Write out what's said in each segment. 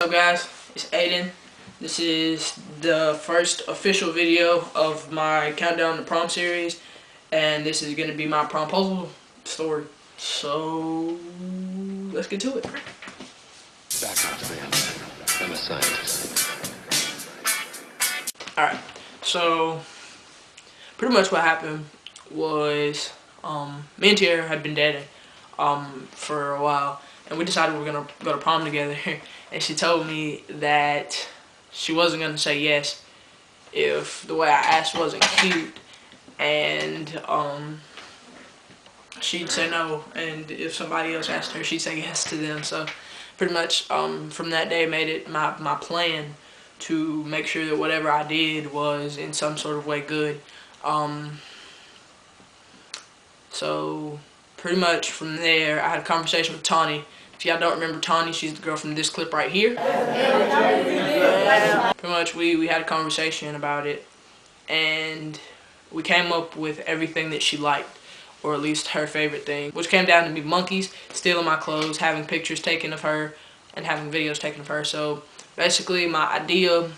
What's up guys, it's Aiden. This is the first official video of my Countdown to Prom series, and this is going to be my promposal story. So, let's get to it. Backwards, man. I'm a scientist. Alright, so pretty much what happened was me and Tierra had been dating for a while, and we decided we were going to go to prom together. And she told me that she wasn't going to say yes if the way I asked wasn't cute, and she'd say no, and if somebody else asked her, she'd say yes to them. So pretty much from that day made it my plan to make sure that whatever I did was in some sort of way good. So pretty much from there I had a conversation with Tawny. If y'all don't remember Tawny, she's the girl from this clip right here. Pretty much we had a conversation about it, and we came up with everything that she liked, or at least her favorite thing, which came down to me monkeys, stealing my clothes, having pictures taken of her, and having videos taken of her. So basically my idea,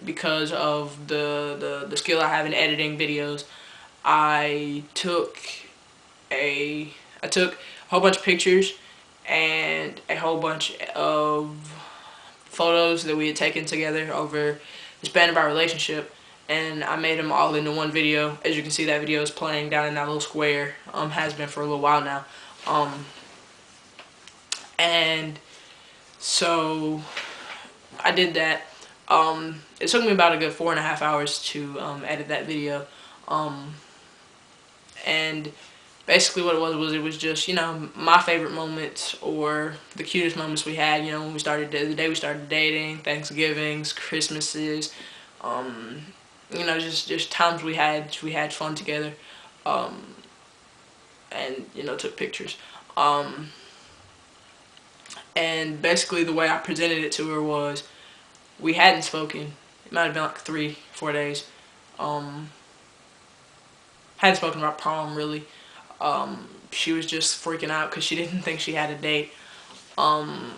because of the skill I have in editing videos, I took a whole bunch of pictures and a whole bunch of photos that we had taken together over the span of our relationship, and I made them all into one video. As you can see, that video is playing down in that little square, has been for a little while now. And so I did that. It took me about a good 4.5 hours to edit that video. And basically what it was just, you know, my favorite moments or the cutest moments we had, you know, when we started, the day we started dating, Thanksgivings, Christmases, you know, just times we had fun together, and, you know, took pictures. And basically the way I presented it to her was, we hadn't spoken. It might have been like 3-4 days. Hadn't spoken about prom really. She was just freaking out because she didn't think she had a date. And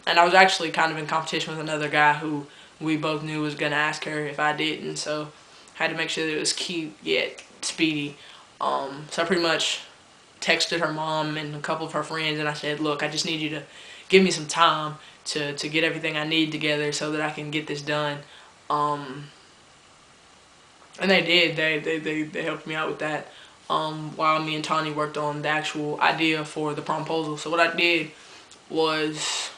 I was actually kind of in competition with another guy who we both knew was gonna ask her if I didn't, so I had to make sure that it was cute yet speedy. So I pretty much texted her mom and a couple of her friends, and I said, look, I just need you to give me some time to get everything I need together so that I can get this done. And they did. They helped me out with that, while me and Tawny worked on the actual idea for the promposal. So what I did was,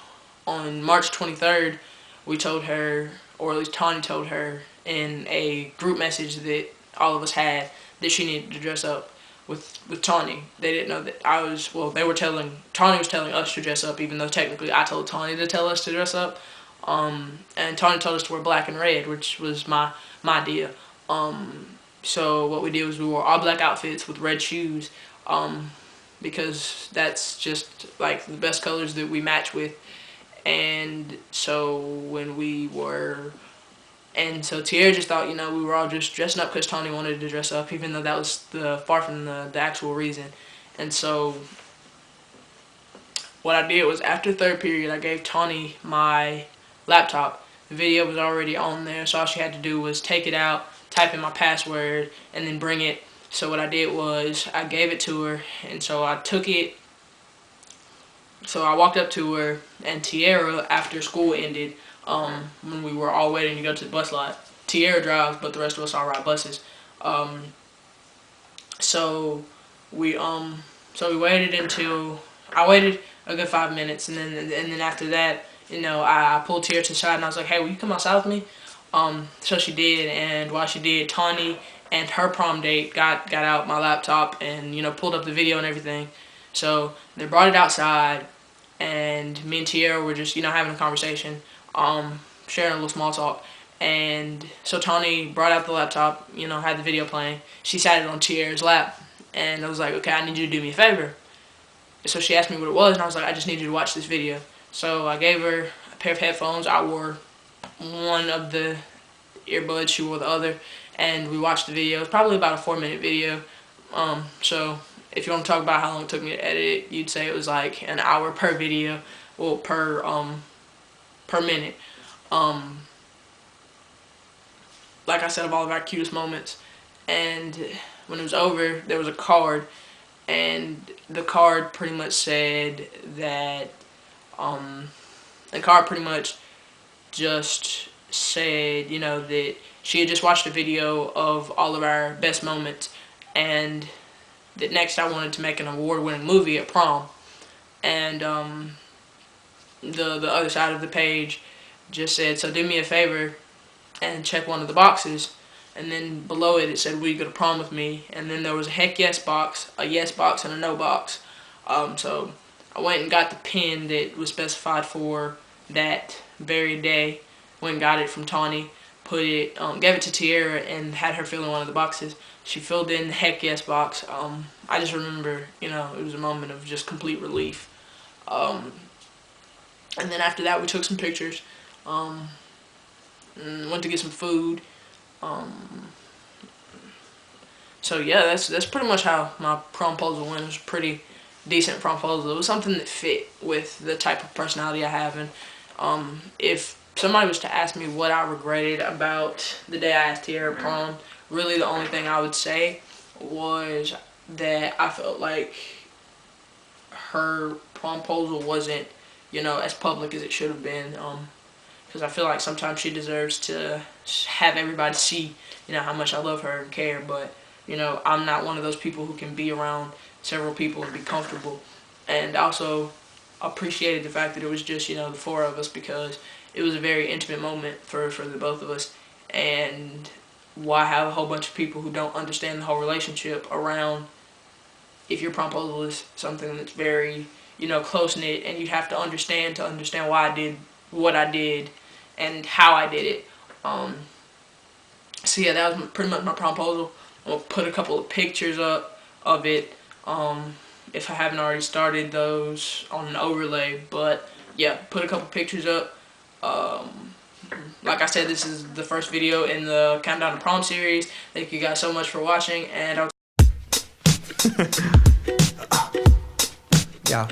on March 23rd, we told her, or at least Tawny told her in a group message that all of us had, that she needed to dress up with Tawny. They didn't know that I was, well, Tawny was telling us to dress up, even though technically I told Tawny to tell us to dress up. And Tawny told us to wear black and red, which was my idea. So what we did was we wore all black outfits with red shoes, because that's just like the best colors that we match with. And so so Tierra just thought, you know, we were all just dressing up because Tawny wanted to dress up, even though that was far from the actual reason. And so what I did was, after third period, I gave Tawny my laptop. The video was already on there, so all she had to do was take it out, type in my password, and then bring it. So what I did was I gave it to her, and so I took it. So I walked up to her, and Tierra, after school ended, when we were all waiting to go to the bus lot, Tierra drives, but the rest of us all ride buses. So we waited until, I waited a good 5 minutes, and then after that, you know, I pulled Tierra to the side and I was like, hey, will you come outside with me? So she did, and while she did, Tawny and her prom date got out my laptop and, you know, pulled up the video and everything. So they brought it outside, and me and Tierra were just, you know, having a conversation, sharing a little small talk. And so Tawny brought out the laptop, you know, had the video playing. She sat it on Tierra's lap, and I was like, okay, I need you to do me a favor. So she asked me what it was, and I was like, I just need you to watch this video. So I gave her a pair of headphones. I wore one of the earbuds, she wore the other, and we watched the video. It's probably about a 4-minute video. So if you want to talk about how long it took me to edit it, you'd say it was like an hour per video, well, per per minute. Um, like I said, of all of our cutest moments. And when it was over, there was a card, and the card pretty much said that um, the card pretty much just said, that she had just watched a video of all of our best moments, and that next I wanted to make an award-winning movie at prom. And the other side of the page just said, so do me a favor and check one of the boxes. And then below it, it said, will you go to prom with me? And then there was a heck yes box, a yes box, and a no box. So I went and got the pin that was specified for that very day. Went and got it from Tawny, gave it to Tierra, and had her fill in one of the boxes. She filled in the heck yes box. I just remember, it was a moment of just complete relief. And then after that, we took some pictures. Went to get some food. So yeah, that's pretty much how my promposal went. It was a pretty decent promposal. It was something that fit with the type of personality I have. And if somebody was to ask me what I regretted about the day I asked Tierra at prom, really the only thing I would say was that I felt like her promposal wasn't, as public as it should have been. Because I feel like sometimes she deserves to have everybody see, how much I love her and care. But, I'm not one of those people who can be around several people and be comfortable. And also appreciated the fact that it was just, the four of us, because it was a very intimate moment for the both of us. And why have a whole bunch of people who don't understand the whole relationship around if your promposal is something that's very, close-knit, and you have to understand why I did what I did and how I did it. So yeah, that was pretty much my promposal. I'll put a couple of pictures up of it if I haven't already started those on an overlay. But yeah, put a couple pictures up. Like I said, this is the first video in the Countdown to Prom series. Thank you guys so much for watching, and I'll yeah.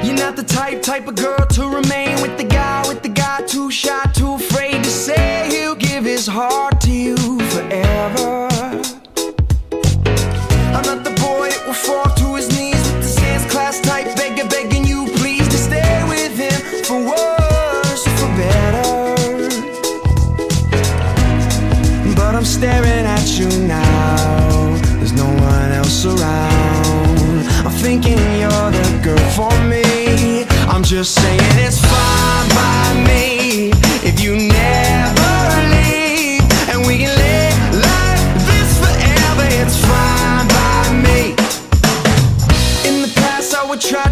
You're not the type of girl to remain with the guy too shy, too afraid to say he'll give his heart to you forever. I'm not the boy that will fall to his knees with the dance class type begging you please to stay with him for worse or for better. But I'm staring at you now, there's no one else around. I'm thinking you're the girl for me. I'm just saying it's fine by me if you never leave, and we can live like this forever. It's fine by me. In the past I would try